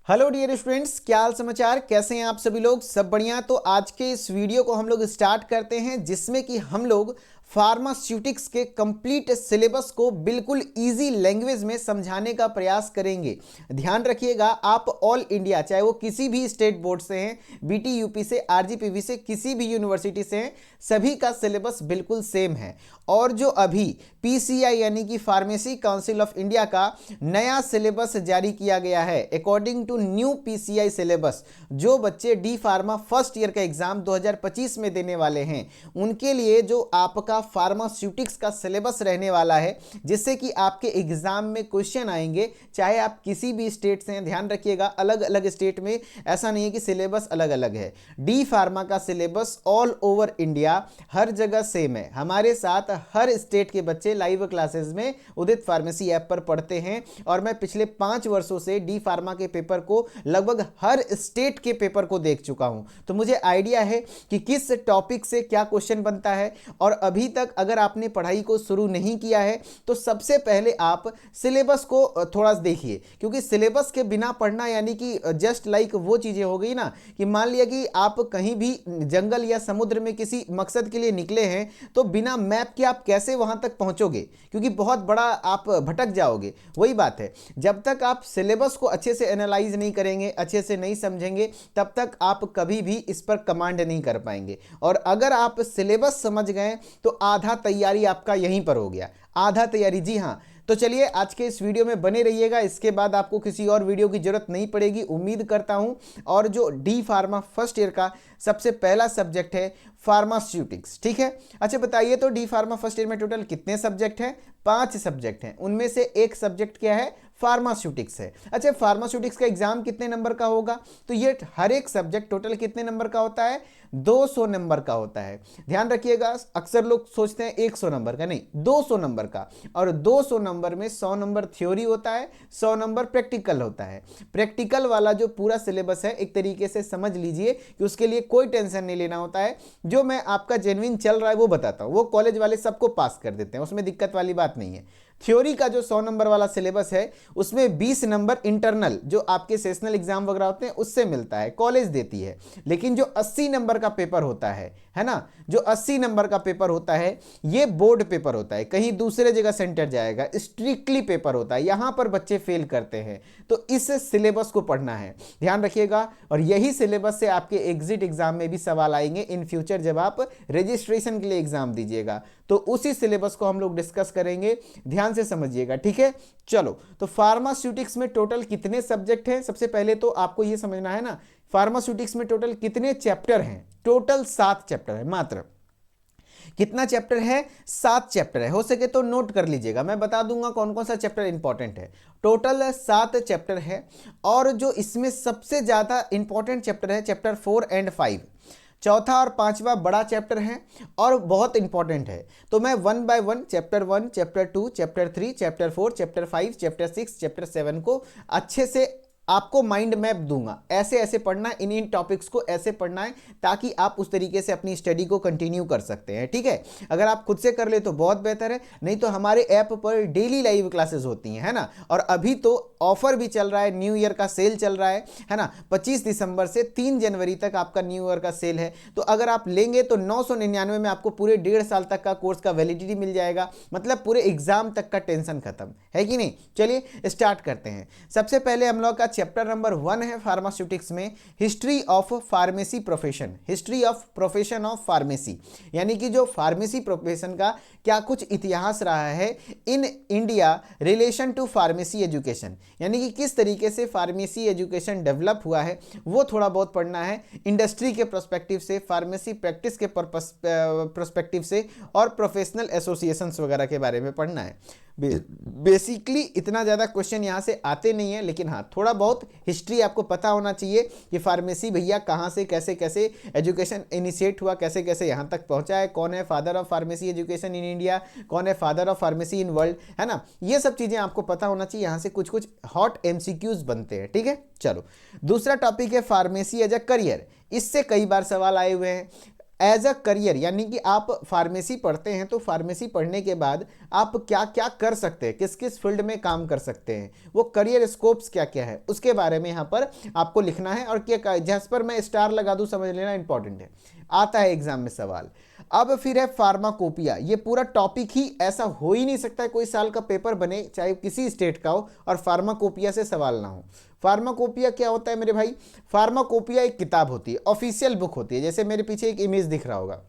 Hello dear students, क्या हाल समाचार, कैसे हैं आप सभी लोग। सब बढ़िया। तो आज के इस वीडियो को हम लोग स्टार्ट करते हैं जिसमें कि हम लोग फार्मास्यूटिक्स के कंप्लीट सिलेबस को बिल्कुल इजी लैंग्वेज में समझाने का प्रयास करेंगे। ध्यान रखिएगा, आप ऑल इंडिया चाहे वो किसी भी स्टेट बोर्ड से हैं, बीटी यूपी से, आरजीपीवी से, किसी भी यूनिवर्सिटी से हैं, सभी का सिलेबस बिल्कुल सेम है। और जो अभी पीसीआई यानी कि फार्मेसी काउंसिल ऑफ इंडिया का नया सिलेबस जारी किया गया है, according to new PCI syllabus, जो बच्चे डी फार्मा फर्स्ट ईयर का एग्जाम 2025 में देने वाले हैं उनके लिए जो आपका फार्मास्यूटिक्स का सिलेबस रहने वाला है, जिससे कि आपके एग्जाम में क्वेश्चन आएंगे, चाहे आप किसी भी स्टेट से हैं। ध्यान रखिएगा, अलग अलग स्टेट में ऐसा नहीं है कि सिलेबस अलग अलग है। डी फार्मा का सिलेबस ऑल ओवर इंडिया हर जगह सेम है। हमारे साथ हर स्टेट के बच्चे लाइव क्लासेस में उदित फार्मेसी ऐप पर पढ़ते हैं और मैं पिछले 5 वर्षों से डी फार्मा के पेपर को लगभग हर स्टेट के पेपर को देख चुका हूं, तो मुझे आइडिया है कि किस टॉपिक से क्या क्वेश्चन बनता है। और अभी तक अगर आपने पढ़ाई को शुरू नहीं किया है तो सबसे पहले आप सिलेबस को थोड़ा देखिए, क्योंकि सिलेबस के बिना पढ़ना यानी कि जस्ट लाइक वो चीजें हो गई ना कि मान लिया कि आप कहीं भी जंगल या समुद्र में किसी मकसद के लिए निकले हैं, तो बिना मैप के आप कैसे वहां तक पहुंचोगे, क्योंकि बहुत बड़ा आप भटक जाओगे। वही बात है, जब तक आप सिलेबस को अच्छे से एनालाइज नहीं करेंगे, अच्छे से नहीं समझेंगे, तब तक आप कभी भी इस पर कमांड नहीं कर पाएंगे। और अगर आप सिलेबस समझ गए तो आधा तैयारी आपका यहीं पर हो गया, आधा तैयारी। जी हाँ, तो चलिए आज के इस वीडियो में बने रहिएगा, इसके बाद आपको किसी और वीडियो की जरूरत नहीं पड़ेगी, उम्मीद करता हूं। और जो डी फार्मा फर्स्ट ईयर का सबसे पहला सब्जेक्ट है फार्मास्यूटिक्स, ठीक है। अच्छा बताइए, तो डी फार्मा फर्स्ट ईयर में टोटल कितने सब्जेक्ट हैं? 5 सब्जेक्ट हैं, उनमें से एक सब्जेक्ट क्या है? फार्मास्यूटिक्स है। अच्छा, फार्मास्यूटिक्स का एग्जाम कितने नंबर का होगा? तो ये हर एक सब्जेक्ट टोटल कितने नंबर का होता है? 200 नंबर का होता है। ध्यान रखिएगा, अक्सर लोग सोचते हैं 100 नंबर का, नहीं, 200 नंबर का। और 200 नंबर में 100 नंबर थ्योरी होता है, 100 नंबर प्रैक्टिकल होता है। प्रैक्टिकल वाला जो पूरा सिलेबस है, एक तरीके से समझ लीजिए कि उसके लिए कोई टेंशन नहीं लेना होता है। जो मैं आपका जेन्युइन चल रहा है वो बताता हूँ, वो कॉलेज वाले सबको पास कर देते हैं, उसमें दिक्कत वाली बात नहीं है। थ्योरी का जो 100 नंबर वाला सिलेबस है, उसमें 20 नंबर इंटरनल जो आपके सेशनल एग्जाम वगैरह होते हैं उससे मिलता है, कॉलेज देती है। लेकिन जो 80 नंबर का पेपर होता है ना, जो 80 नंबर का पेपर होता है, ये बोर्ड पेपर होता है, कहीं दूसरे जगह सेंटर जाएगा, स्ट्रिक्टली पेपर होता है, यहां पर बच्चे फेल करते हैं। तो इस सिलेबस को पढ़ना है, ध्यान रखिएगा। और यही सिलेबस से आपके एग्जिट एग्जाम में भी सवाल आएंगे इन फ्यूचर, जब आप रजिस्ट्रेशन के लिए एग्जाम दीजिएगा, तो उसी सिलेबस को हम लोग डिस्कस करेंगे। ध्यान से समझिएगा, ठीक है। चलो, तो फार्मास्यूटिक्स में टोटल कितने सब्जेक्ट हैं? सबसे पहले तो आपको यह समझना है ना, फार्मास्यूटिक्स में टोटल कितने चैप्टर हैं? टोटल 7 चैप्टर है मात्र। कितना चैप्टर है? 7 चैप्टर है। हो सके तो नोट कर लीजिएगा, मैं बता दूंगा कौन कौन सा चैप्टर इंपॉर्टेंट है। टोटल 7 चैप्टर है, और जो इसमें सबसे ज्यादा इंपॉर्टेंट चैप्टर है चैप्टर 4 एंड 5। चौथा और पांचवा बड़ा चैप्टर है और बहुत इंपॉर्टेंट है। तो मैं 1 by 1 chapter 1, chapter 2, chapter 3, chapter 4, chapter 5, chapter 6, chapter 7 को अच्छे से आपको माइंड मैप दूंगा। ऐसे ऐसे पढ़ना है, इन टॉपिक्स को ऐसे पढ़ना है, ताकि आप उस तरीके से अपनी स्टडी को कंटिन्यू कर सकते हैं, ठीक है। अगर आप खुद से कर ले तो बहुत बेहतर है, नहीं तो हमारे ऐप पर डेली लाइव क्लासेस होती हैं, है ना। और अभी तो ऑफर भी चल रहा है, न्यू ईयर का सेल चल रहा है ना। 25 दिसंबर से 3 जनवरी तक आपका न्यू ईयर का सेल है। तो अगर आप लेंगे तो 999 में आपको पूरे 1.5 साल तक का कोर्स का वैलिडिटी मिल जाएगा, मतलब पूरे एग्जाम तक का टेंशन खत्म है कि नहीं। चलिए स्टार्ट करते हैं। सबसे पहले हम लोग का चैप्टर नंबर 1 है फार्मास्यूटिक्स में, history of pharmacy profession. History of profession of pharmacy, यानी कि जो फार्मेसी प्रोफेशन का क्या कुछ इतिहास रहा है in India relation to pharmacy education, यानी कि किस तरीके से फार्मेसी एजुकेशन डेवलप हुआ है, वो थोड़ा बहुत पढ़ना है। इंडस्ट्री के पर्सपेक्टिव से, फार्मेसी प्रैक्टिस के पर्सपेक्टिव से, और प्रोफेशनल एसोसिएशंस वगैरह के बारे में पढ़ना है। बेसिकली इतना ज़्यादा क्वेश्चन यहाँ से आते नहीं है, लेकिन हाँ थोड़ा बहुत हिस्ट्री आपको पता होना चाहिए कि फार्मेसी भैया कहाँ से कैसे कैसे एजुकेशन इनिशिएट हुआ, कैसे कैसे यहाँ तक पहुँचा है, कौन है father of pharmacy education in India, कौन है father of pharmacy in world, है ना। ये सब चीज़ें आपको पता होना चाहिए, यहाँ से कुछ कुछ हॉट एमसीक्यूज बनते हैं, ठीक है। चलो, दूसरा टॉपिक है फार्मेसी एज अ करियर। इससे कई बार सवाल आए हुए हैं। एज अ करियर, यानी कि आप फार्मेसी पढ़ते हैं तो फार्मेसी पढ़ने के बाद आप क्या क्या कर सकते हैं, किस किस फील्ड में काम कर सकते हैं, वो करियर स्कोप्स क्या क्या है, उसके बारे में यहाँ पर आपको लिखना है। और क्या जहाँ पर मैं स्टार लगा दूँ समझ लेना, इंपॉर्टेंट है, आता है एग्जाम में सवाल। अब फिर है फार्माकोपिया। ये पूरा टॉपिक ही ऐसा हो ही नहीं सकता है कोई साल का पेपर बने चाहे किसी स्टेट का हो और फार्माकोपिया से सवाल ना हो। फार्माकोपिया क्या होता है मेरे भाई? फार्माकोपिया एक किताब होती है, ऑफिशियल बुक होती है। जैसे मेरे पीछे एक इमेज दिख रहा होगा,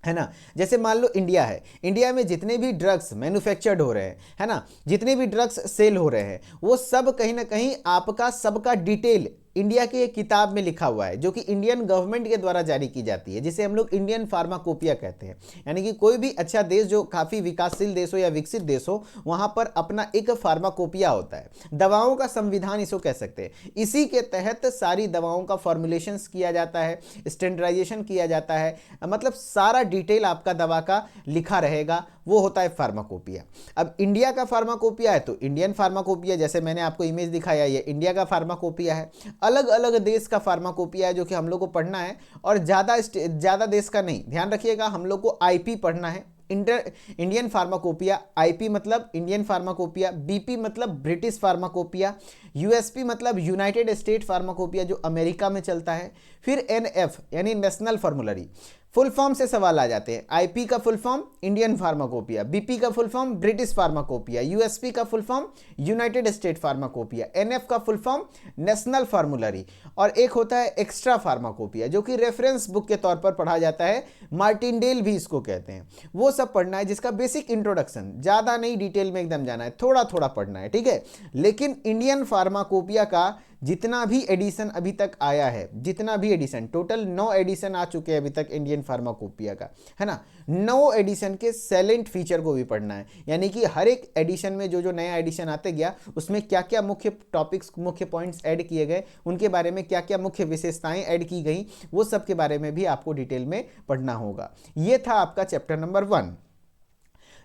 है ना, जैसे मान लो इंडिया है, इंडिया में जितने भी ड्रग्स मैन्युफैक्चर्ड हो रहे हैं, है ना, जितने भी ड्रग्स सेल हो रहे हैं, वो सब कहीं ना कहीं आपका सबका डिटेल इंडिया की एक किताब में लिखा हुआ है, जो कि इंडियन गवर्नमेंट के द्वारा जारी की जाती है, जिसे हम लोग इंडियन फार्माकोपिया कहते हैं। यानी कि कोई भी अच्छा देश जो काफ़ी विकासशील देश हो या विकसित देश हो, वहाँ पर अपना एक फार्माकोपिया होता है, दवाओं का संविधान इसको कह सकते हैं। इसी के तहत सारी दवाओं का फॉर्मुलेशंस किया जाता है, स्टैंडर्डाइजेशन किया जाता है, मतलब सारा डिटेल आपका दवा का लिखा रहेगा, वो होता है फार्माकोपिया। अब इंडिया का फार्माकोपिया है तो इंडियन फार्माकोपिया, जैसे मैंने आपको इमेज दिखाया, ये इंडिया का फार्माकोपिया है। अलग अलग देश का फार्माकोपिया है जो कि हम लोग को पढ़ना है, और ज़्यादा देश का नहीं, ध्यान रखिएगा, हम लोग को आईपी पढ़ना है, इंडियन फार्माकोपिया। आईपी मतलब इंडियन फार्माकोपिया, बीपी मतलब ब्रिटिश फार्माकोपिया, यूएसपी मतलब यूनाइटेड स्टेट फार्माकोपिया जो अमेरिका में चलता है, फिर एनएफ यानी नेशनल फार्मूलरी। फुल फॉर्म से सवाल आ जाते हैं। आईपी का full form Indian pharmacopoeia, BP का full form British pharmacopoeia, USP का full form United State pharmacopoeia, NF का फुल फॉर्म नेशनल फार्मूलरी, और एक होता है एक्स्ट्रा फार्माकोपिया जो कि रेफरेंस बुक के तौर पर पढ़ा जाता है, मार्टिनडेल भी इसको कहते हैं। वो सब पढ़ना है, जिसका बेसिक इंट्रोडक्शन, ज़्यादा नहीं डिटेल में एकदम जाना है, थोड़ा थोड़ा पढ़ना है, ठीक है। लेकिन इंडियन फार्माकोपिया का जितना भी एडिशन अभी तक आया है, जितना भी एडिशन, टोटल 9 एडिशन आ चुके हैं अभी तक इंडियन फार्माकोपिया का, है ना। 9 एडिशन के सैलेंट फीचर को भी पढ़ना है, यानी कि हर एक एडिशन में जो जो नया एडिशन आते गया उसमें क्या क्या मुख्य टॉपिक्स, मुख्य पॉइंट्स ऐड किए गए, उनके बारे में क्या क्या मुख्य विशेषताएं ऐड की गई, वो सब के बारे में भी आपको डिटेल में पढ़ना होगा। ये था आपका चैप्टर नंबर 1।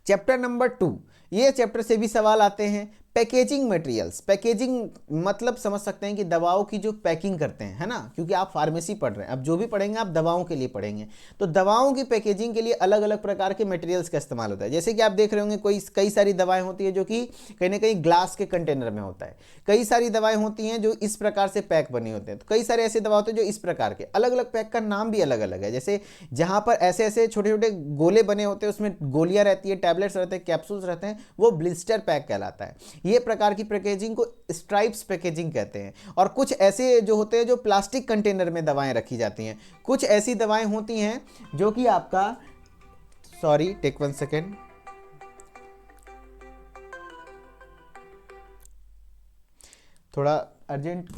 चैप्टर नंबर 2, ये चैप्टर से भी सवाल आते हैं। पैकेजिंग मटेरियल्स, पैकेजिंग मतलब समझ सकते हैं कि दवाओं की जो पैकिंग करते हैं, है ना, क्योंकि आप फार्मेसी पढ़ रहे हैं, अब जो भी पढ़ेंगे आप दवाओं के लिए पढ़ेंगे, तो दवाओं की पैकेजिंग के लिए अलग अलग प्रकार के मटेरियल्स का इस्तेमाल होता है। जैसे कि आप देख रहे होंगे कई सारी दवाएं होती है जो कि कहीं ना कहीं ग्लास के कंटेनर में होता है, कई सारी दवाएं होती हैं जो इस प्रकार से पैक बनी होते हैं, तो कई सारे ऐसे दवा होते हैं जो इस प्रकार के, अलग अलग पैक का नाम भी अलग अलग है। जैसे जहाँ पर ऐसे ऐसे छोटे छोटे गोले बने होते हैं, उसमें गोलियाँ रहती है, टैबलेट्स रहते हैं, कैप्सूल्स रहते हैं, वो ब्लिस्टर पैक कहलाता है। ये प्रकार की पैकेजिंग को स्ट्राइप्स पैकेजिंग कहते हैं। और कुछ ऐसे जो होते हैं जो प्लास्टिक कंटेनर में दवाएं रखी जाती हैं, कुछ ऐसी दवाएं होती हैं जो कि आपका, सॉरी टेक 1 सेकेंड, थोड़ा अर्जेंट,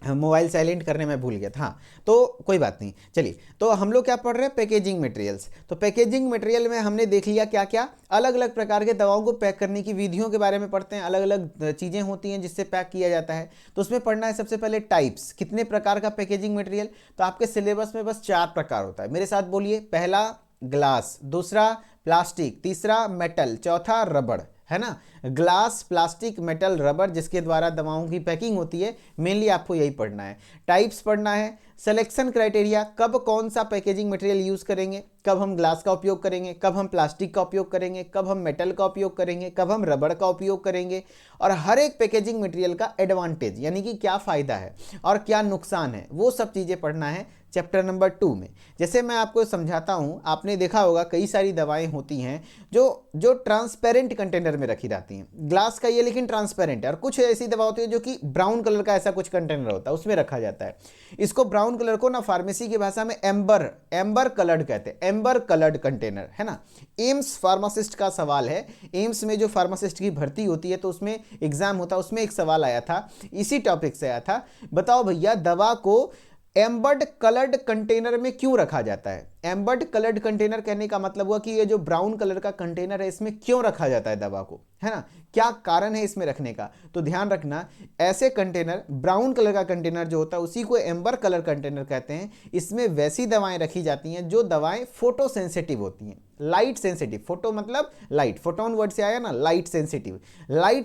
मोबाइल साइलेंट करने में भूल गया था। हाँ, तो कोई बात नहीं, चलिए, तो हम लोग क्या पढ़ रहे हैं, पैकेजिंग मटेरियल्स। तो पैकेजिंग मटेरियल में हमने देख लिया क्या क्या, अलग अलग प्रकार के दवाओं को पैक करने की विधियों के बारे में पढ़ते हैं, अलग अलग चीज़ें होती हैं जिससे पैक किया जाता है। तो उसमें पढ़ना है सबसे पहले टाइप्स, कितने प्रकार का पैकेजिंग मटेरियल। तो आपके सिलेबस में बस 4 प्रकार होता है, मेरे साथ बोलिए। पहला ग्लास, दूसरा प्लास्टिक, तीसरा मेटल, चौथा रबड़, है ना। ग्लास, प्लास्टिक, मेटल, रबर, जिसके द्वारा दवाओं की पैकिंग होती है, मेनली आपको यही पढ़ना है। टाइप्स पढ़ना है, सिलेक्शन क्राइटेरिया, कब कौन सा पैकेजिंग मटेरियल यूज़ करेंगे, कब हम ग्लास का उपयोग करेंगे, कब हम प्लास्टिक का उपयोग करेंगे, कब हम मेटल का उपयोग करेंगे, कब हम रबड़ का उपयोग करेंगे, और हर एक पैकेजिंग मटेरियल का एडवांटेज यानी कि क्या फ़ायदा है और क्या नुकसान है, वो सब चीज़ें पढ़ना है चैप्टर नंबर 2 में। जैसे मैं आपको समझाता हूँ, आपने देखा होगा कई सारी दवाएं होती हैं जो ट्रांसपेरेंट कंटेनर में रखी जाती हैं। ग्लास का ये लेकिन ट्रांसपेरेंट है, और कुछ ऐसी दवा होती है जो कि ब्राउन कलर का ऐसा कुछ कंटेनर होता है, उसमें रखा जाता है। इसको ब्राउन कलर को ना फार्मेसी की भाषा में एम्बर कलर्ड कहते हैं, एम्बर कलर्ड कंटेनर, है ना। एम्स फार्मासिस्ट का सवाल है, एम्स में जो फार्मासिस्ट की भर्ती होती है तो उसमें एग्जाम होता है, उसमें एक सवाल आया था, इसी टॉपिक से आया था। बताओ भैया, दवा को एम्बर्ड कलर्ड कंटेनर में क्यों रखा जाता है? एम्बर्ड कलर्ड कंटेनर कहने का मतलब हुआ कि ये जो ब्राउन कलर का कंटेनर है इसमें क्यों रखा जाता है दवा को, है ना, क्या कारण है इसमें रखने का। तो ध्यान रखना, ऐसे कंटेनर, ब्राउन कलर का कंटेनर जो होता है उसी को एम्बर कलर कंटेनर कहते हैं। इसमें वैसी दवाएं रखी जाती हैं जो दवाएं फोटो सेंसिटिव होती हैं, लाइट सेंसिटिव, फोटो मतलब लाइट, फोटोन वर्ड से आया ना, light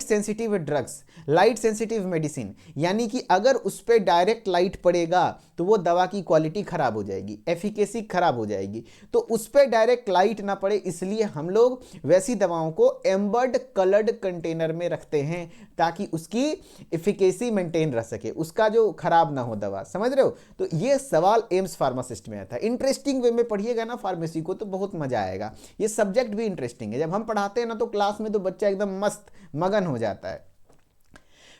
sensitive drugs, light sensitive medicine, यानी कि अगर उस पर डायरेक्ट लाइट पड़ेगा तो वो दवा की क्वालिटी खराब हो जाएगी, एफिकेसी खराब हो जाएगी। तो उस पर डायरेक्ट लाइट ना पड़े इसलिए हम लोग वैसी दवाओं को एम्बर्ड कलर्ड कंटेनर में रखते हैं ताकि उसकी एफिकेसी मेंटेन रह सके, उसका जो खराब ना हो दवा, समझ रहे हो। तो ये सवाल एम्स फार्मासिस्ट में आता है। इंटरेस्टिंग वे में पढ़िएगा ना फार्मेसी को तो बहुत मजा आएगा। ये सब्जेक्ट भी इंटरेस्टिंग है, जब हम पढ़ाते हैं ना तो क्लास में तो बच्चा एकदम मस्त मगन हो जाता है।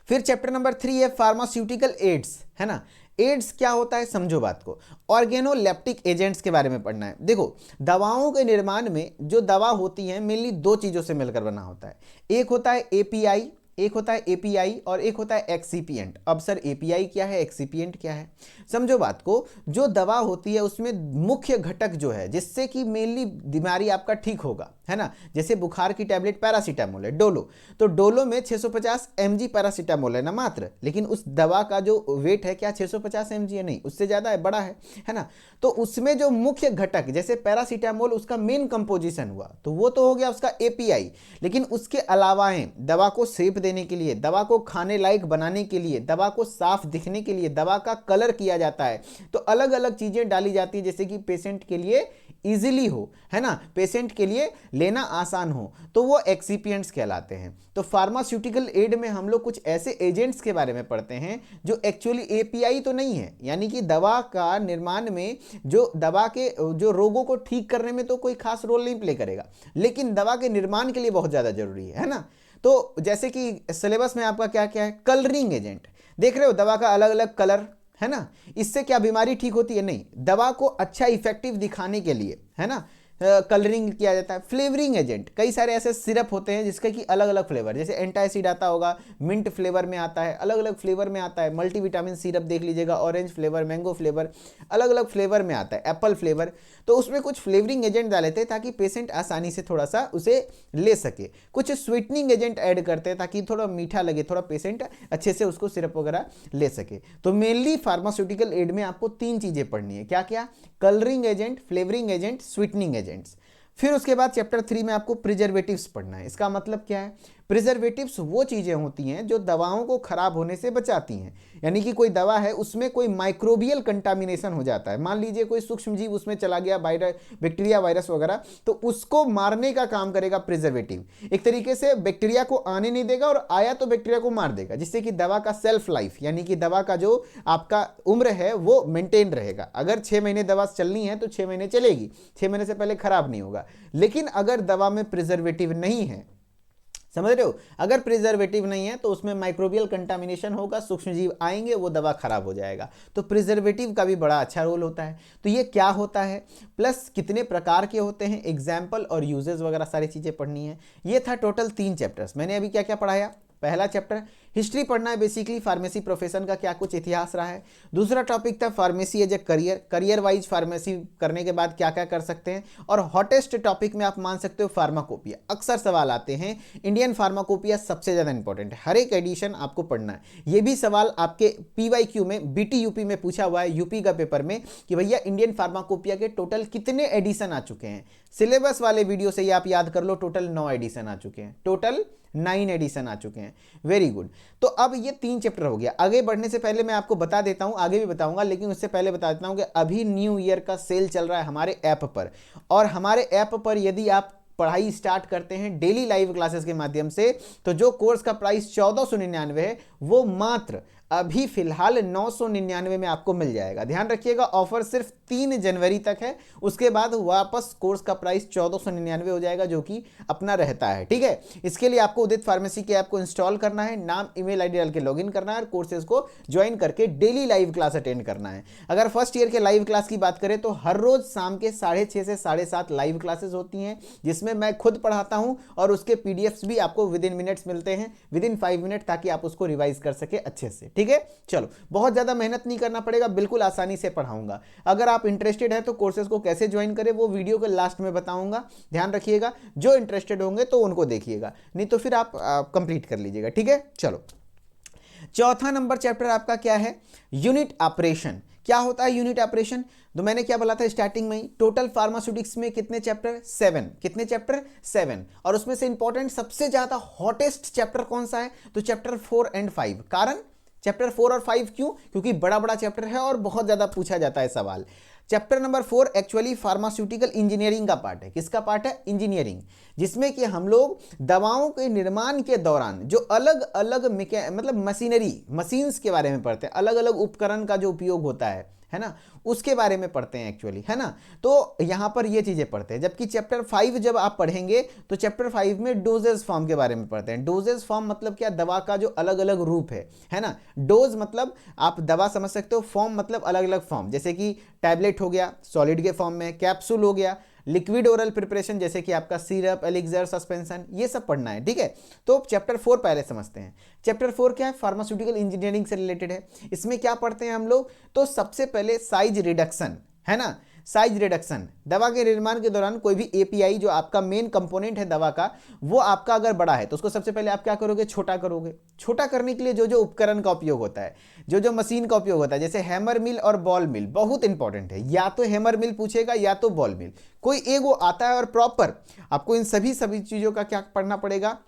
फिर चैप्टर नंबर 3 है फार्मास्यूटिकल एड्स, है ना। एड्स क्या होता है समझो बात को, ऑर्गेनोलेप्टिक एजेंट्स के बारे में पढ़ना है। देखो, दवाओं के निर्माण में जो दवा होती है मेनली दो चीजों से मिलकर बना होता है, एक होता है एपीआई, और एक होता है एक्सीपिएंट। अब सर एपीआई क्या है, एक्सीपिएंट क्या है, समझो बात को। जो दवा होती है उसमें मुख्य घटक जो है जिससे कि मेनली बीमारी आपका ठीक होगा, है ना, जैसे बुखार की टैबलेट पैरासीटामोल है, डोलो, तो डोलो में 650 mg पैरासीटामोल है ना मात्र, लेकिन उस दवा का जो वेट है क्या 650 mg है, नहीं, उससे ज़्यादा है, बड़ा है ना। तो उसमें जो मुख्य घटक जैसे पैरासीटामोल उसका मेन कंपोजिशन हुआ तो वो तो हो गया उसका एपीआई, लेकिन उसके अलावाएं दवा को शेप देने के लिए, दवा को खाने लायक बनाने के लिए, दवा को साफ दिखने के लिए दवा का कलर किया जाता है, तो अलग अलग चीज़ें डाली जाती है जैसे कि पेशेंट के लिए इजीली हो, है ना, पेशेंट के लिए लेना आसान हो, तो वो एक्सीपिएंट्स कहलाते हैं। तो फार्मास्यूटिकल एड में हम लोग कुछ ऐसे एजेंट्स के बारे में पढ़ते हैं जो एक्चुअली एपीआई तो नहीं है, यानी कि दवा का निर्माण में जो दवा के जो रोगों को ठीक करने में तो कोई खास रोल नहीं प्ले करेगा, लेकिन दवा के निर्माण के लिए बहुत ज़्यादा जरूरी है ना। तो जैसे कि सिलेबस में आपका क्या क्या है, कलरिंग एजेंट, देख रहे हो दवा का अलग अलग कलर, है ना, इससे क्या बीमारी ठीक होती है, नहीं, दवा को अच्छा इफेक्टिव दिखाने के लिए, है ना, कलरिंग किया जाता है। फ्लेवरिंग एजेंट, कई सारे ऐसे सिरप होते हैं जिसके कि अलग अलग फ्लेवर, जैसे एंटासिड आता होगा, मिंट फ्लेवर में आता है, अलग अलग फ्लेवर में आता है, मल्टीविटामिन सिरप देख लीजिएगा, ऑरेंज फ्लेवर, मैंगो फ्लेवर, अलग अलग फ्लेवर में आता है, एप्पल फ्लेवर, तो उसमें कुछ फ्लेवरिंग एजेंट डाल लेते हैं ताकि पेशेंट आसानी से थोड़ा सा उसे ले सके। कुछ स्वीटनिंग एजेंट ऐड करते हैं ताकि थोड़ा मीठा लगे, थोड़ा पेशेंट अच्छे से उसको सिरप वगैरह ले सके। तो मेनली फार्मास्यूटिकल एड में आपको 3 चीजें पढ़नी है, क्या क्या, colouring agent, flavouring agent, sweetening agents. फिर उसके बाद चैप्टर 3 में आपको प्रिजर्वेटिव्स पढ़ना है। इसका मतलब क्या है, प्रिजर्वेटिव्स वो चीज़ें होती हैं जो दवाओं को खराब होने से बचाती हैं, यानी कि कोई दवा है उसमें कोई माइक्रोबियल कंटामिनेशन हो जाता है, मान लीजिए कोई सूक्ष्म जीव उसमें चला गया, बैक्टीरिया, वायरस वगैरह, तो उसको मारने का काम करेगा प्रिजर्वेटिव। एक तरीके से बैक्टीरिया को आने नहीं देगा और आया तो बैक्टीरिया को मार देगा, जिससे कि दवा का सेल्फ लाइफ यानी कि दवा का जो आपका उम्र है वो मेंटेन रहेगा। अगर 6 महीने दवा चलनी है तो 6 महीने चलेगी, 6 महीने से पहले खराब नहीं होगा। लेकिन अगर दवा में प्रिजर्वेटिव नहीं है, समझ रहे हो, अगर प्रिजर्वेटिव नहीं है तो उसमें माइक्रोबियल कंटामिनेशन होगा, सूक्ष्मजीव आएंगे, वो दवा खराब हो जाएगा। तो प्रिजर्वेटिव का भी बड़ा अच्छा रोल होता है। तो ये क्या होता है, प्लस कितने प्रकार के होते हैं, एग्जाम्पल और यूजेस वगैरह सारी चीजें पढ़नी है। ये था टोटल 3 चैप्टर्स। मैंने अभी क्या क्या पढ़ाया, पहला चैप्टर हिस्ट्री पढ़ना है, बेसिकली फार्मेसी प्रोफेशन का क्या कुछ इतिहास रहा है। दूसरा टॉपिक था pharmacy as a career wise pharmacy करने के बाद क्या क्या कर सकते हैं। और हॉटेस्ट टॉपिक में आप मान सकते हो फार्माकोपिया। अक्सर सवाल आते हैं, इंडियन फार्माकोपिया सबसे ज़्यादा इंपॉर्टेंट है, हर एक एडिशन आपको पढ़ना है। ये भी सवाल आपके PYQ में BT UP में पूछा हुआ है, यूपी का पेपर में, कि भैया इंडियन फार्माकोपिया के टोटल कितने एडिशन आ चुके हैं। सिलेबस वाले वीडियो से ही आप याद कर लो, टोटल 9 एडिशन आ चुके हैं, टोटल 9 एडिशन आ चुके हैं। Very good. तो अब ये 3 चैप्टर हो गया। आगे बढ़ने से पहले मैं आपको बता देता हूं, आगे भी बताऊंगा, लेकिन उससे पहले बता देता हूं कि अभी न्यू ईयर का सेल चल रहा है हमारे ऐप पर, और हमारे ऐप पर यदि आप पढ़ाई स्टार्ट करते हैं डेली लाइव क्लासेस के माध्यम से, तो जो कोर्स का प्राइस 1499 है वो मात्र अभी फिलहाल 999 में आपको मिल जाएगा। ध्यान रखिएगा, ऑफर सिर्फ 3 जनवरी तक है, उसके बाद वापस कोर्स का प्राइस 1499 हो जाएगा, जो कि अपना रहता है। ठीक है, इसके लिए आपको उदित फार्मेसी के ऐप को इंस्टॉल करना है, नाम ईमेल आईडी डाल के लॉगिन करना है और कोर्सेज को ज्वाइन करके डेली लाइव क्लास अटेंड करना है। अगर फर्स्ट ईयर के लाइव क्लास की बात करें तो हर रोज शाम के 6:30 से 7:30 लाइव क्लासेस होती हैं, जिसमें मैं खुद पढ़ाता हूं और उसके PDFs भी आपको विद इन मिनट्स मिलते हैं, विद इन 5 मिनट, ताकि आप उसको रिवाइज कर सके अच्छे से। ठीक है। चलो, बहुत ज़्यादा मेहनत नहीं करना पड़ेगा, बिल्कुल आसानी से पढ़ाऊंगा। अगर आप इंटरेस्टेड हैं तो कोर्सेज को कैसे ज्वाइन करें वो वीडियो के लास्ट में बताऊंगा, ध्यान रखिएगा। जो इंटरेस्टेड होंगे तो उनको देखिएगा, नहीं तो फिर आप कंप्लीट कर लीजिएगा, ठीक है। चलो, चौथा नंबर चैप्टर आपका क्या है, यूनिट ऑपरेशन। क्या होता है यूनिट ऑपरेशन? तो मैंने क्या बोला था स्टार्टिंग में ही, टोटल फार्मास्यूटिक्स में कितने चैप्टर? 7। कितने चैप्टर? 7। और उसमें से इंपॉर्टेंट सबसे ज्यादा हॉटेस्ट चैप्टर कौन सा है? तो चैप्टर 4 एंड 5। कारण चैप्टर 4 और 5 क्यों? क्योंकि बड़ा बड़ा चैप्टर है और बहुत ज्यादा पूछा जाता है सवाल। Chapter number 4 actually pharmaceutical engineering का पार्ट है। किसका पार्ट है? इंजीनियरिंग, जिसमें कि हम लोग दवाओं के निर्माण के दौरान जो अलग अलग मतलब मशीन्स के बारे में पढ़ते हैं, अलग अलग उपकरण का जो उपयोग होता है ना, उसके बारे में पढ़ते हैं एक्चुअली, है ना। तो यहां पर ये चीजें पढ़ते हैं। जबकि चैप्टर 5 जब आप पढ़ेंगे तो चैप्टर 5 में डोजेज फॉर्म के बारे में पढ़ते हैं। डोजेज फॉर्म मतलब क्या? दवा का जो अलग अलग रूप है ना। डोज मतलब आप दवा समझ सकते हो, फॉर्म मतलब अलग अलग फॉर्म, जैसे कि टैबलेट हो गया सॉलिड के फॉर्म में, कैप्सूल हो गया, लिक्विड ओरल प्रिपरेशन जैसे कि आपका सिरप, एलिक्सर, सस्पेंशन, ये सब पढ़ना है, ठीक है। तो चैप्टर 4 पहले समझते हैं। चैप्टर 4 क्या है? फार्मास्यूटिकल इंजीनियरिंग से रिलेटेड है। इसमें क्या पढ़ते हैं हम लोग? तो सबसे पहले साइज रिडक्शन, है ना। साइज रिडक्शन, दवा के निर्माण के दौरान कोई भी एपीआई जो आपका मेन कंपोनेंट है दवा का, वो आपका अगर बड़ा है तो उसको सबसे पहले आप क्या करोगे? छोटा करोगे। छोटा करने के लिए जो जो उपकरण का उपयोग होता है, जो जो मशीन का उपयोग होता है, जैसे हैमर मिल और बॉल मिल, बहुत इंपॉर्टेंट है। या तो हैमर मिल पूछेगा या तो बॉल मिल, कोई एक वो आता है। और प्रॉपर आपको इन सभी चीजों का क्या पढ़ना पड़ेगा,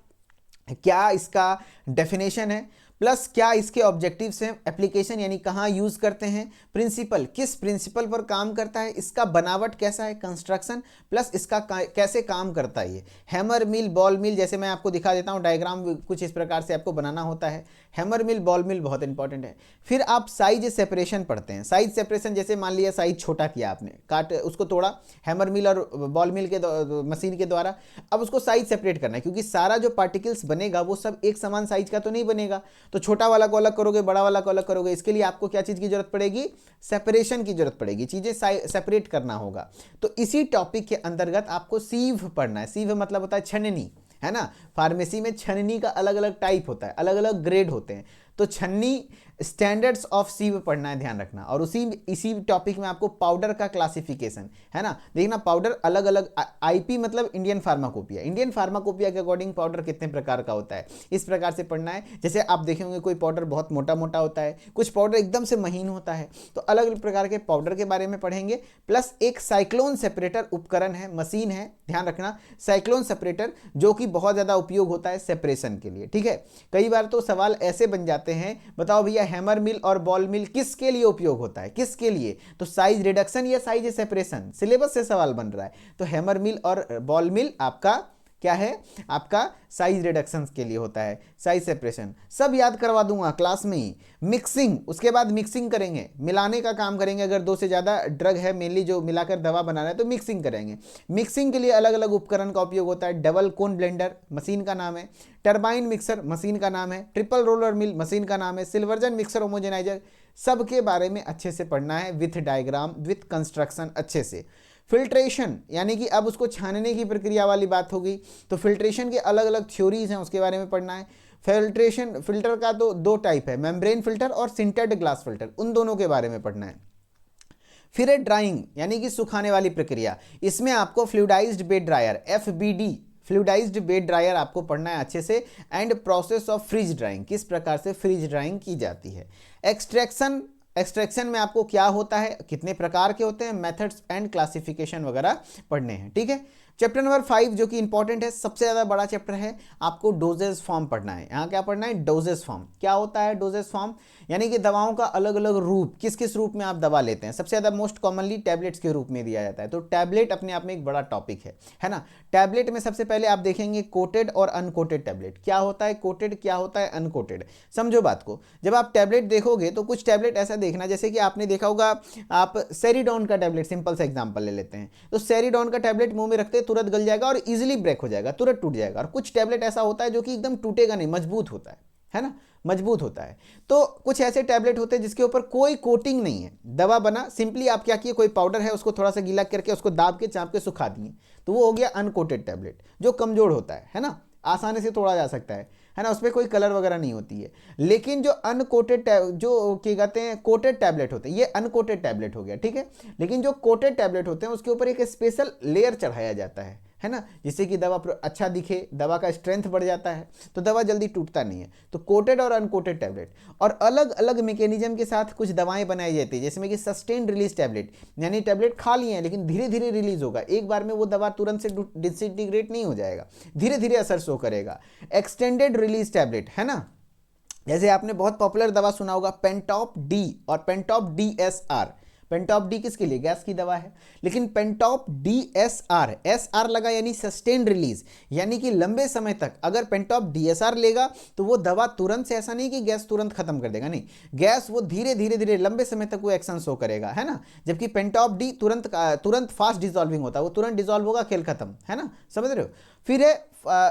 क्या इसका डेफिनेशन है, प्लस क्या इसके ऑब्जेक्टिव्स हैं, एप्लीकेशन यानी कहाँ यूज करते हैं, प्रिंसिपल किस प्रिंसिपल पर काम करता है, इसका बनावट कैसा है, कंस्ट्रक्शन, प्लस इसका कैसे काम करता है ये हैमर मिल, बॉल मिल। जैसे मैं आपको दिखा देता हूँ डायग्राम, कुछ इस प्रकार से आपको बनाना होता है। हैमर मिल, बॉल मिल बहुत इंपॉर्टेंट है। फिर आप साइज सेपरेशन पढ़ते हैं। साइज सेपरेशन जैसे मान लिया साइज छोटा किया आपने, काट उसको तोड़ा हैमर मिल और बॉल मिल के मशीन के द्वारा। अब उसको साइज सेपरेट करना है, क्योंकि सारा जो पार्टिकल्स बनेगा वो सब एक समान साइज का तो नहीं बनेगा। तो छोटा वाला को अलग करोगे, बड़ा वाला को अलग करोगे। इसके लिए आपको क्या चीज की जरूरत पड़ेगी? सेपरेशन की जरूरत पड़ेगी, चीजें सेपरेट करना होगा। तो इसी टॉपिक के अंतर्गत आपको सीव पढ़ना है। सीव मतलब होता है छन्नी, है ना। फार्मेसी में छन्नी का अलग अलग टाइप होता है, अलग अलग ग्रेड होते हैं। तो छन्नी स्टैंडर्ड्स ऑफ सीव पढ़ना है, ध्यान रखना। और इसी टॉपिक में आपको पाउडर का क्लासिफिकेशन, है ना। देखना पाउडर अलग अलग, आईपी मतलब इंडियन फार्माकोपिया, इंडियन फार्माकोपिया के अकॉर्डिंग पाउडर कितने प्रकार का होता है, इस प्रकार से पढ़ना है। जैसे आप देखेंगे कोई पाउडर बहुत मोटा मोटा होता है, कुछ पाउडर एकदम से महीन होता है। तो अलग अलग प्रकार के पाउडर के बारे में पढ़ेंगे। प्लस एक साइक्लोन सेपरेटर उपकरण है, मशीन है, ध्यान रखना, साइक्लोन सेपरेटर, जो कि बहुत ज्यादा उपयोग होता है सेपरेशन के लिए, ठीक है। कई बार तो सवाल ऐसे बन जाते हैं, बताओ भैया हैमर मिल और बॉल मिल किसके लिए उपयोग होता है, किसके लिए? तो साइज रिडक्शन या साइज सेपरेशन, सिलेबस से सवाल बन रहा है। तो हैमर मिल और बॉल मिल आपका क्या है? आपका साइज रिडक्शन के लिए होता है। साइज सेपरेशन सब याद करवा दूंगा क्लास में ही। मिक्सिंग, उसके बाद मिक्सिंग करेंगे, मिलाने का काम करेंगे। अगर 2 से ज़्यादा ड्रग है मेनली जो मिलाकर दवा बनाना है तो मिक्सिंग करेंगे। मिक्सिंग के लिए अलग अलग उपकरण का उपयोग होता है। डबल कोन ब्लेंडर मशीन का नाम है, टरबाइन मिक्सर मशीन का नाम है, ट्रिपल रोलर मिल मशीन का नाम है, सिल्वर्जन मिक्सर होमोजेनाइजर, सबके बारे में अच्छे से पढ़ना है, विथ डायग्राम, विथ कंस्ट्रक्शन अच्छे से। फिल्ट्रेशन यानी कि अब उसको छानने की प्रक्रिया वाली बात होगी, तो फिल्ट्रेशन के अलग अलग थ्योरीज हैं, उसके बारे में पढ़ना है। फिल्ट्रेशन, फिल्टर का तो 2 टाइप है, मेम्ब्रेन फिल्टर और सिंटर्ड ग्लास फिल्टर, उन दोनों के बारे में पढ़ना है। फिर है ड्राइंग यानी कि सुखाने वाली प्रक्रिया। इसमें आपको fluidized bed dryer, FBD fluidized bed dryer आपको पढ़ना है अच्छे से। And process of freeze drying, किस प्रकार से फ्रीज ड्राइंग की जाती है। एक्सट्रैक्शन में आपको क्या होता है, कितने प्रकार के होते हैं, मेथड्स एंड क्लासिफिकेशन वगैरह पढ़ने हैं, ठीक है। चैप्टर नंबर 5 जो कि इंपॉर्टेंट है, सबसे ज़्यादा बड़ा चैप्टर है, आपको डोजेज फॉर्म पढ़ना है। यहाँ क्या पढ़ना है? Doses form. क्या होता है डोजेज फॉर्म? यानी कि दवाओं का अलग अलग रूप, किस किस रूप में आप दवा लेते हैं। सबसे ज़्यादा मोस्ट कॉमनली टैबलेट्स के रूप में दिया जाता है। तो टैबलेट अपने आप में एक बड़ा टॉपिक है ना। टैबलेट में सबसे पहले आप देखेंगे कोटेड और अनकोटेड टैबलेट। क्या होता है कोटेड, क्या होता है अनकोटेड? समझो बात को। जब आप टैबलेट देखोगे तो कुछ टैबलेट ऐसा देखना, जैसे कि आपने देखा होगा, आप सेरिडॉन का टैबलेट सिंपल सा एग्जांपल ले लेते हैं। तो सेरिडॉन का टैबलेट मुंह में रखते तुरंत गल जाएगा और इजीली ब्रेक हो जाएगा, तुरंत टूट जाएगा। और कुछ टैबलेट ऐसा होता है जो कि एकदम टूटेगा नहीं, मजबूत होता है ना, मजबूत होता है। तो कुछ ऐसे टैबलेट होते हैं जिसके ऊपर कोई कोटिंग नहीं है, दवा बना, सिंपली आप क्या किए, कोई पाउडर है उसको थोड़ा सा गीला करके उसको दाब के चाप के सुखा दिए, तो वो हो गया अनकोटेड टैबलेट, जो कमजोर होता है ना, आसानी से तोड़ा जा सकता है है ना, उसमें कोई कलर वगैरह नहीं होती है। लेकिन जो अनकोटेड जो क्या कहते हैं कोटेड टैबलेट होते हैं, ये अनकोटेड टैबलेट हो गया, ठीक है। लेकिन जो कोटेड टैबलेट होते हैं उसके ऊपर एक स्पेशल लेयर चढ़ाया जाता है ना, जिससे कि दवा अच्छा दिखे, दवा का स्ट्रेंथ बढ़ जाता है, तो दवा जल्दी टूटता नहीं है। तो कोटेड और अनकोटेड टैबलेट, और अलग अलग मैकेनिज्म के साथ कुछ दवाएं बनाई जाती है, जिसमें कि सस्टेन्ड रिलीज टैबलेट, यानी टैबलेट खा लिए हैं लेकिन धीरे धीरे रिलीज होगा, एक बार में वो दवा तुरंत से डिसइंटीग्रेट नहीं हो जाएगा, धीरे धीरे असर शो करेगा। एक्सटेंडेड रिलीज टैबलेट, है ना, जैसे आपने बहुत पॉपुलर दवा सुना होगा पेंटॉप डी और पेंटॉप डीएसआर। पेंटॉप डी किसके लिए, गैस की दवा है, लेकिन पेंटॉप डीएसआर, एसआर लगा यानी सस्टेन्ड रिलीज, यानी कि लंबे समय तक। अगर पेंटॉप डीएसआर लेगा तो वो दवा तुरंत से, ऐसा नहीं कि गैस तुरंत खत्म कर देगा, नहीं, गैस वो धीरे धीरे धीरे लंबे समय तक वो एक्शन शो करेगा, है ना। जबकि पेंटॉप डी तुरंत फास्ट डिजॉल्विंग होता है, वो तुरंत डिजॉल्व होगा, खेल खत्म, है ना, समझ रहे हो। फिर है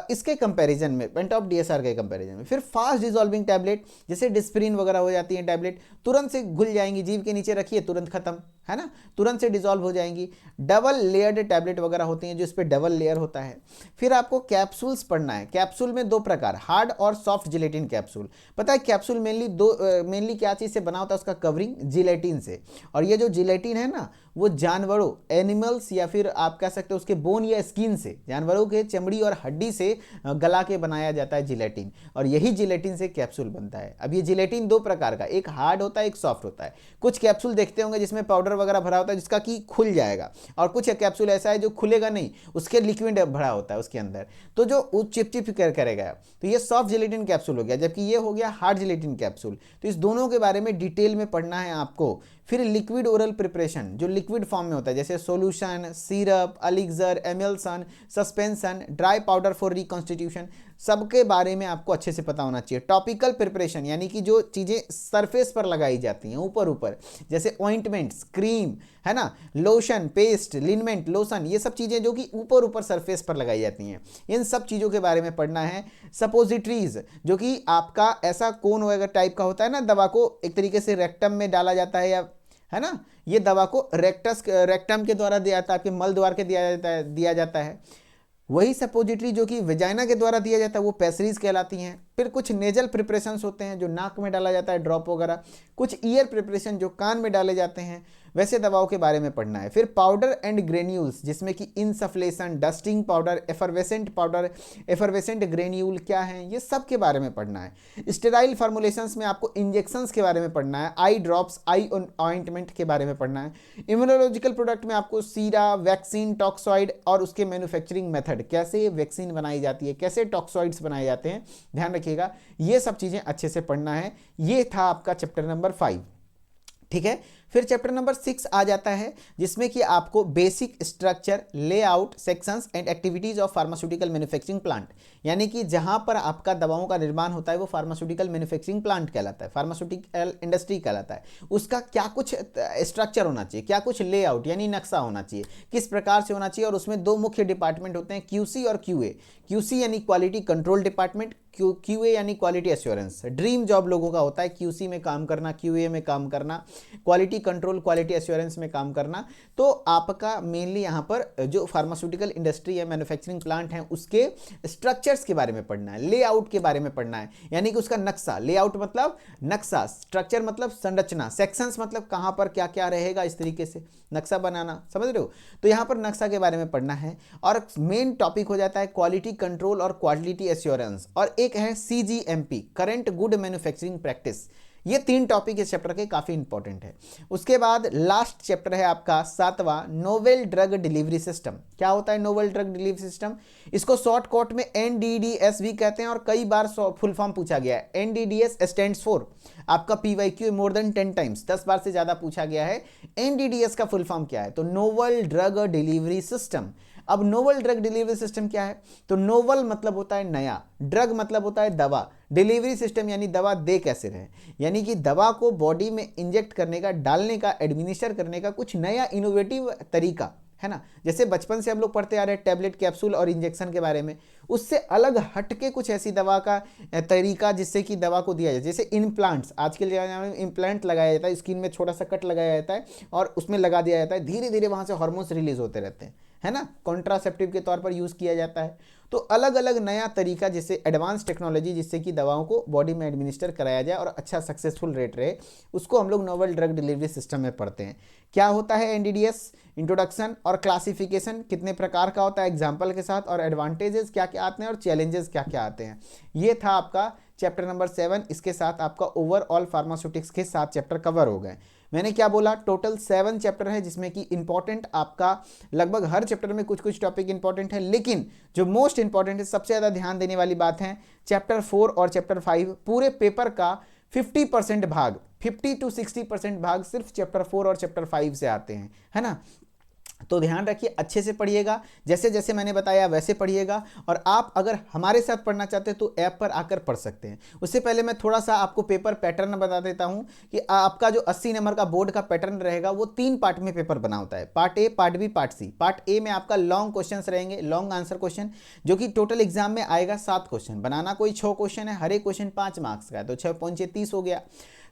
इसके कंपैरिजन में, पेंटॉप डीएसआर के कंपैरिजन में फिर फास्ट डिसॉल्विंग टैबलेट, जैसे डिस्प्रिन वगैरह हो जाती है टैबलेट, तुरंत से घुल जाएंगी, जीभ के नीचे रखिए तुरंत खत्म, है ना, तुरंत से डिसॉल्व हो जाएंगी। डबल लेयर्ड टैबलेट वगैरह होती हैं जो इस पर डबल लेयर होता है। फिर आपको कैप्सूल्स पढ़ना है। कैप्सूल में दो प्रकार, हार्ड और सॉफ्ट जिलेटिन कैप्सूल। पता है कैप्सूल मेनली क्या चीज़ से बना होता है, उसका कवरिंग जिलेटिन से। और ये जो जिलेटिन है ना, वो जानवरों, एनिमल्स, या फिर आप कह सकते हो उसके बोन या स्किन से, जानवरों के चमड़ी और हड्डी से गला के बनाया जाता है जिलेटिन, और यही जिलेटिन से कैप्सूल बनता है। अब ये जिलेटिन दो प्रकार का, एक हार्ड होता है, एक सॉफ्ट होता है। कुछ कैप्सूल देखते होंगे जिसमें पाउडर वगैरह भरा होता है जिसका कि खुल जाएगा, और कुछ कैप्सूल ऐसा है जो खुलेगा नहीं, उसके लिक्विड भरा होता है उसके अंदर, तो जो चिप करेगा। तो ये सॉफ्ट जिलेटिन कैप्सूल हो गया, जबकि ये हो गया हार्ड जिलेटिन कैप्सूल। तो इस दोनों के बारे में डिटेल में पढ़ना है आपको। फिर लिक्विड ओरल प्रिपरेशन, जो लिक्विड फॉर्म में होता है, जैसे solution, syrup, elixir, emulsion, suspension, dry powder for reconstitution, सबके बारे में आपको अच्छे से पता होना चाहिए। टॉपिकल प्रिपरेशन, यानी कि जो चीज़ें सरफेस पर लगाई जाती हैं ऊपर ऊपर, जैसे ऑइंटमेंट्स, क्रीम, है ना, लोशन, पेस्ट, लिनमेंट, लोशन, ये सब चीज़ें जो कि ऊपर ऊपर सरफेस पर लगाई जाती हैं, इन सब चीज़ों के बारे में पढ़ना है। सपोजिटरीज, जो कि आपका ऐसा कोन वगैरह टाइप का होता है ना, दवा को एक तरीके से रेक्टम में डाला जाता है, या है ना, ये दवा को रेक्टम के द्वारा दिया जाता है, आपके मल द्वार के दिया जाता है। वही सपोजिटरी जो कि वेजाइना के द्वारा दिया जाता है वो पैसरीज कहलाती हैं। फिर कुछ नेजल प्रिपरेशंस होते हैं जो नाक में डाला जाता है, ड्रॉप वगैरह। कुछ ईयर प्रिपरेशन जो कान में डाले जाते हैं, वैसे दवाओं के बारे में पढ़ना है। फिर पाउडर एंड ग्रेन्यूल्स, जिसमें कि इंसफ्लेशन, डस्टिंग पाउडर, एफरवेसेंट ग्रेन्यूल क्या है, ये सब के बारे में पढ़ना है। स्टेराइल फार्मुलेशंस में आपको इंजेक्शंस के बारे में पढ़ना है, आई ड्रॉप्स, आई ऑइंटमेंट के बारे में पढ़ना है। इम्यूनोलॉजिकल प्रोडक्ट में आपको सीरा, वैक्सीन, टॉक्सॉइड और उसके मैन्युफैक्चरिंग मेथड, कैसे वैक्सीन बनाई जाती है, कैसे टॉक्सॉइड्स बनाए जाते हैं, ध्यान रखिएगा, ये सब चीज़ें अच्छे से पढ़ना है। ये था आपका चैप्टर नंबर 5, ठीक है। फिर चैप्टर नंबर 6 आ जाता है, जिसमें कि आपको basic structure, layout, sections and activities of pharmaceutical manufacturing plant, यानी कि जहां पर आपका दवाओं का निर्माण होता है वो फार्मास्यूटिकल मैन्युफैक्चरिंग प्लांट कहलाता है, फार्मास्यूटिकल इंडस्ट्री कहलाता है। उसका क्या कुछ स्ट्रक्चर होना चाहिए, क्या कुछ लेआउट यानी नक्शा होना चाहिए, किस प्रकार से होना चाहिए। और उसमें दो मुख्य डिपार्टमेंट होते हैं, क्यूसी और क्यूए। क्यूसी यानी क्वालिटी कंट्रोल डिपार्टमेंट, क्यूए यानी क्वालिटी एश्योरेंस। ड्रीम जॉब लोगों का होता है क्यूसी में काम करना, क्यूए में काम करना, क्वालिटी कंट्रोल, क्वालिटी एश्योरेंस में काम करना। तो आपका मेनली यहाँ पर जो फार्मास्यूटिकल इंडस्ट्री है, मैन्युफैक्चरिंग प्लांट है, उसके स्ट्रक्चर्स के बारे में पढ़ना है, लेआउट के बारे में पढ़ना है, यानी कि उसका नक्शा। लेआउट मतलब नक्शा, स्ट्रक्चर मतलब संरचना, सेक्शंस मतलब कहाँ पर क्या क्या रहेगा, इस तरीके से नक्शा बनाना, समझ रहे हो। तो यहाँ पर नक्शा के बारे में पढ़ना है। और मेन टॉपिक हो जाता है क्वालिटी कंट्रोल और क्वालिटी एश्योरेंस, और एक है CGMP, current good manufacturing practice. ये 3 टॉपिक इस चैप्टर के काफी इंपॉर्टेंट है। उसके बाद लास्ट चैप्टर है आपका 7वां, नोवेल ड्रग डिलीवरी सिस्टम। क्या होता है नोवेल ड्रग डिलीवरी सिस्टम? इसको शॉर्ट कोट में NDDS भी कहते हैं, और कई बार फुल फॉर्म पूछा गया है। NDDS स्टैंड्स फॉर, आपका PYQ मोर देन 10 टाइम्स, 10 बार से ज्यादा पूछा गया है। NDDS का फुल फॉर्म क्या है? तो नोवेल ड्रग डिलीवरी सिस्टम। अब नोवेल ड्रग डिलीवरी सिस्टम क्या है? तो नोवेल मतलब होता है नया, ड्रग मतलब होता है दवा, डिलीवरी सिस्टम यानी दवा दे कैसे रहे, यानी कि दवा को बॉडी में इंजेक्ट करने का, डालने का, एडमिनिस्टर करने का कुछ नया इनोवेटिव तरीका, है ना। जैसे बचपन से हम लोग पढ़ते आ रहे हैं टैबलेट, कैप्सूल और इंजेक्शन के बारे में, उससे अलग हटके कुछ ऐसी दवा का तरीका जिससे कि दवा को दिया जाए। जैसे इम्प्लांट्स, आज के ज़माने में इम्प्लांट लगाया जाता है, स्किन में छोटा सा कट लगाया जाता है और उसमें लगा दिया जाता है, धीरे धीरे वहाँ से हार्मोन्स रिलीज होते रहते हैं, है ना, कॉन्ट्रासेप्टिव के तौर पर यूज़ किया जाता है। तो अलग अलग नया तरीका, जिससे एडवांस टेक्नोलॉजी, जिससे कि दवाओं को बॉडी में एडमिनिस्टर कराया जाए और अच्छा सक्सेसफुल रेट रहे, उसको हम लोग नोवेल ड्रग डिलीवरी सिस्टम में पढ़ते हैं। क्या होता है एनडीडीएस, इंट्रोडक्शन और क्लासिफिकेशन, कितने प्रकार का होता है एग्जाम्पल के साथ, और एडवांटेजेस क्या क्या आते हैं और चैलेंजेस क्या क्या आते हैं। ये था आपका चैप्टर नंबर 7। इसके साथ आपका ओवरऑल फार्मास्यूटिक्स के 7 चैप्टर कवर हो गए। मैंने क्या बोला, टोटल 7 चैप्टर है, जिसमें कि इंपॉर्टेंट आपका लगभग हर चैप्टर में कुछ कुछ टॉपिक इंपॉर्टेंट है, लेकिन जो मोस्ट इंपॉर्टेंट है, सबसे ज़्यादा ध्यान देने वाली बात है, चैप्टर 4 और चैप्टर 5 पूरे पेपर का 50% भाग, 50 to 60% भाग सिर्फ चैप्टर 4 और चैप्टर 5 से आते हैं, है ना। तो ध्यान रखिए, अच्छे से पढ़िएगा, जैसे जैसे मैंने बताया वैसे पढ़िएगा। और आप अगर हमारे साथ पढ़ना चाहते हैं तो ऐप पर आकर पढ़ सकते हैं। उससे पहले मैं थोड़ा सा आपको पेपर पैटर्न बता देता हूं कि आपका जो 80 नंबर का बोर्ड का पैटर्न रहेगा वो 3 पार्ट में पेपर बना होता है, part A, part B, part C. Part A में आपका लॉन्ग क्वेश्चन रहेंगे, लॉन्ग आंसर क्वेश्चन, जो कि टोटल एग्जाम में आएगा 7 क्वेश्चन, बनाना कोई 6 क्वेश्चन है, हर एक क्वेश्चन 5 मार्क्स का है, तो 6 पंचे 30 हो गया।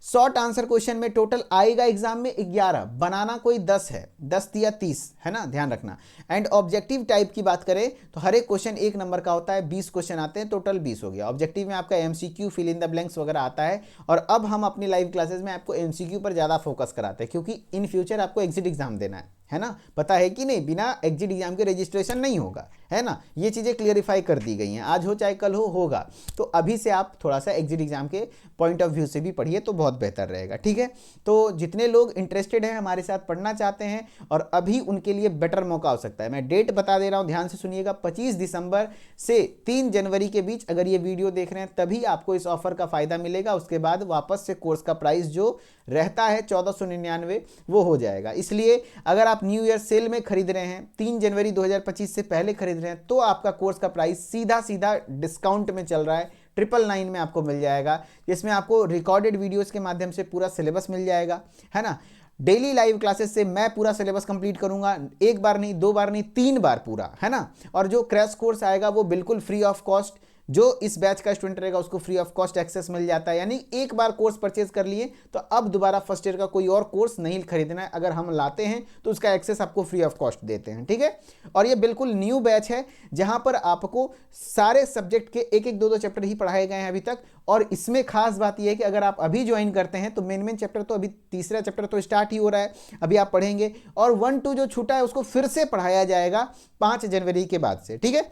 शॉर्ट आंसर क्वेश्चन में टोटल आएगा एग्जाम में 11, बनाना कोई 10 है, 10 या 30, है ना, ध्यान रखना। एंड ऑब्जेक्टिव टाइप की बात करें तो हर एक क्वेश्चन 1 नंबर का होता है, 20 क्वेश्चन आते हैं, टोटल 20 हो गया। ऑब्जेक्टिव में आपका MCQ, fill in the blanks वगैरह आता है। और अब हम अपनी लाइव क्लासेस में आपको एमसीक्यू पर ज़्यादा फोकस कराते हैं, क्योंकि इन फ्यूचर आपको एग्जिट एग्जाम देना है ना, पता है कि नहीं, बिना एग्जिट एग्जाम के रजिस्ट्रेशन नहीं होगा, है ना। ये चीज़ें क्लियरिफाई कर दी गई हैं, आज हो चाहे कल हो, होगा। तो अभी से आप थोड़ा सा एग्जिट एग्जाम के पॉइंट ऑफ व्यू से भी पढ़िए तो बहुत बेहतर रहेगा, ठीक है। तो जितने लोग इंटरेस्टेड हैं, हमारे साथ पढ़ना चाहते हैं, और अभी उनके लिए बेटर मौका हो सकता है। मैं डेट बता दे रहा हूँ, ध्यान से सुनिएगा, 25 दिसंबर से 3 जनवरी के बीच अगर ये वीडियो देख रहे हैं तभी आपको इस ऑफर का फायदा मिलेगा। उसके बाद वापस से कोर्स का प्राइस जो रहता है 1499 वो हो जाएगा। इसलिए अगर आप न्यू ईयर सेल में खरीद रहे हैं, 3 जनवरी 2025 से पहले खरीद रहे हैं, तो आपका कोर्स का प्राइस सीधा सीधा डिस्काउंट में चल रहा है, 999 में आपको मिल जाएगा, जिसमें आपको रिकॉर्डेड वीडियोस के माध्यम से पूरा सिलेबस मिल जाएगा, है ना। डेली लाइव क्लासेस से मैं पूरा सिलेबस कंप्लीट करूंगा, 1 बार नहीं, 2 बार नहीं, 3 बार पूरा, है ना। और जो क्रैश कोर्स आएगा वो बिल्कुल फ्री ऑफ कॉस्ट, जो इस बैच का स्टूडेंट रहेगा उसको फ्री ऑफ कॉस्ट एक्सेस मिल जाता है। यानी एक बार कोर्स परचेज कर लिए तो अब दोबारा फर्स्ट ईयर का कोई और कोर्स नहीं खरीदना है, अगर हम लाते हैं तो उसका एक्सेस आपको फ्री ऑफ कॉस्ट देते हैं, ठीक है। और ये बिल्कुल न्यू बैच है, जहां पर आपको सारे सब्जेक्ट के 1-1, 2-2 चैप्टर ही पढ़ाए गए हैं अभी तक। और इसमें खास बात यह है कि अगर आप अभी ज्वाइन करते हैं तो मेन चैप्टर तो अभी, तीसरा चैप्टर तो स्टार्ट ही हो रहा है, अभी आप पढ़ेंगे, और 1-2 जो छूटा है उसको फिर से पढ़ाया जाएगा 5 जनवरी के बाद से, ठीक है।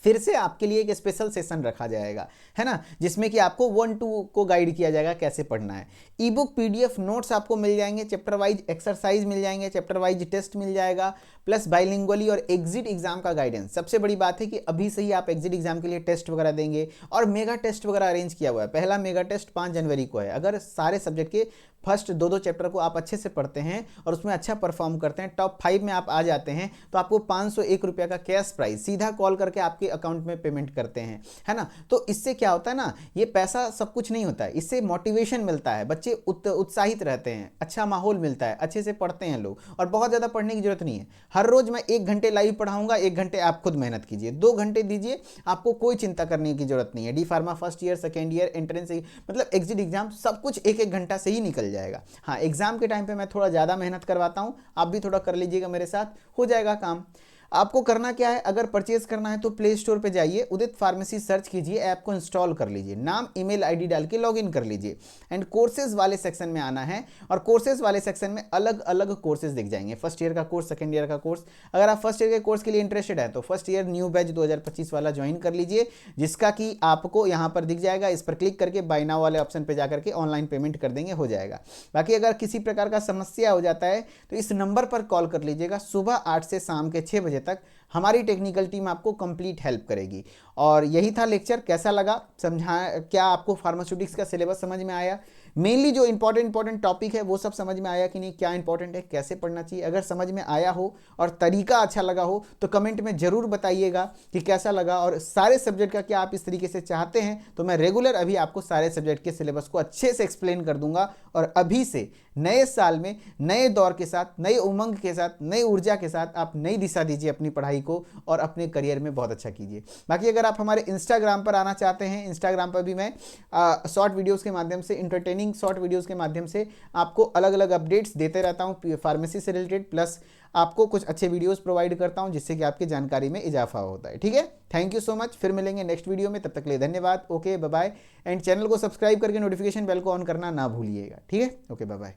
फिर से आपके लिए एक स्पेशल सेशन रखा जाएगा, है ना, जिसमें कि आपको 1-2 को गाइड किया जाएगा कैसे पढ़ना है। ई बुक, पीडीएफ, नोट्स आपको मिल जाएंगे, चैप्टर वाइज एक्सरसाइज मिल जाएंगे, चैप्टर वाइज टेस्ट मिल जाएगा, प्लस बाइलिंगुअली और एग्जिट एग्जाम का गाइडेंस। सबसे बड़ी बात है कि अभी से ही आप एग्जिट एग्जाम के लिए टेस्ट वगैरह देंगे, और मेगा टेस्ट वगैरह अरेंज किया हुआ है। पहला मेगा टेस्ट 5 जनवरी को है। अगर सारे सब्जेक्ट के फर्स्ट 2-2 चैप्टर को आप अच्छे से पढ़ते हैं और उसमें अच्छा परफॉर्म करते हैं, टॉप 5 में आप आ जाते हैं, तो आपको 501 रुपये का कैश प्राइस सीधा कॉल करके आपके अकाउंट में पेमेंट करते हैं, है ना। तो इससे क्या होता है ना, ये पैसा सब कुछ नहीं होता है, इससे मोटिवेशन मिलता है, बच्चे उत्साहित रहते हैं, अच्छा माहौल मिलता है, अच्छे से पढ़ते हैं लोग, और बहुत ज़्यादा पढ़ने की जरूरत नहीं है। हर रोज़ मैं 1 घंटे लाइव पढ़ाऊंगा, 1 घंटे आप खुद मेहनत कीजिए, 2 घंटे दीजिए, आपको कोई चिंता करने की जरूरत नहीं है। D pharma first year, second year, entrance, मतलब एग्जिट एग्जाम, सब कुछ 1-1 घंटा से ही निकल जाएगा। हाँ, एग्जाम के टाइम पे मैं थोड़ा ज़्यादा मेहनत करवाता हूँ, आप भी थोड़ा कर लीजिएगा मेरे साथ, हो जाएगा काम। आपको करना क्या है, अगर परचेज करना है तो प्ले स्टोर पे जाइए, उदित फार्मेसी सर्च कीजिए, ऐप को इंस्टॉल कर लीजिए, नाम ईमेल आईडी डाल के लॉगिन कर लीजिए, एंड कोर्सेज वाले सेक्शन में आना है। और कोर्सेज वाले सेक्शन में अलग अलग कोर्सेज दिख जाएंगे, फर्स्ट ईयर का कोर्स, सेकंड ईयर का कोर्स। अगर आप फर्स्ट ईयर के कोर्स के लिए इंटरेस्टेड है तो फर्स्ट ईयर न्यू बैच 2025 वाला ज्वाइन कर लीजिए, जिसका कि आपको यहाँ पर दिख जाएगा। इस पर क्लिक करके बाय नाउ वाले ऑप्शन पर जाकर के ऑनलाइन पेमेंट कर देंगे, हो जाएगा। बाकी अगर किसी प्रकार का समस्या हो जाता है तो इस नंबर पर कॉल कर लीजिएगा, सुबह 8 से शाम के 6 बजे तक हमारी टेक्निकल टीम आपको कंप्लीट हेल्प करेगी। और यही था लेक्चर, कैसा लगा, समझा, क्या आपको फार्मास्यूटिक्स का सिलेबस समझ में आया, मेनली जो इंपॉर्टेंट टॉपिक है वो सब समझ में आया कि नहीं, क्या इंपॉर्टेंट है, कैसे पढ़ना चाहिए। अगर समझ में आया हो और तरीका अच्छा लगा हो तो कमेंट में ज़रूर बताइएगा कि कैसा लगा, और सारे सब्जेक्ट का क्या आप इस तरीके से चाहते हैं तो मैं रेगुलर अभी आपको सारे सब्जेक्ट के सिलेबस को अच्छे से एक्सप्लेन कर दूंगा। और अभी से नए साल में नए दौर के साथ, नए उमंग के साथ, नई ऊर्जा के साथ आप नई दिशा दीजिए अपनी पढ़ाई को, और अपने करियर में बहुत अच्छा कीजिए। बाकी अगर आप हमारे इंस्टाग्राम पर आना चाहते हैं, इंस्टाग्राम पर भी मैं शॉर्ट वीडियोज़ के माध्यम से इंटरटेनिंग रिमेनिंग शॉर्ट वीडियोस के माध्यम से आपको अलग अलग अपडेट्स देते रहता हूँ फार्मेसी से रिलेटेड, प्लस आपको कुछ अच्छे वीडियोस प्रोवाइड करता हूँ जिससे कि आपकी जानकारी में इजाफा होता है। ठीक है, थैंक यू सो मच, फिर मिलेंगे नेक्स्ट वीडियो में, तब तक के लिए धन्यवाद। Okay bye bye, and channel को सब्सक्राइब करके नोटिफिकेशन बेल को ऑन करना ना भूलिएगा। ठीक है, ओके बाय बाय।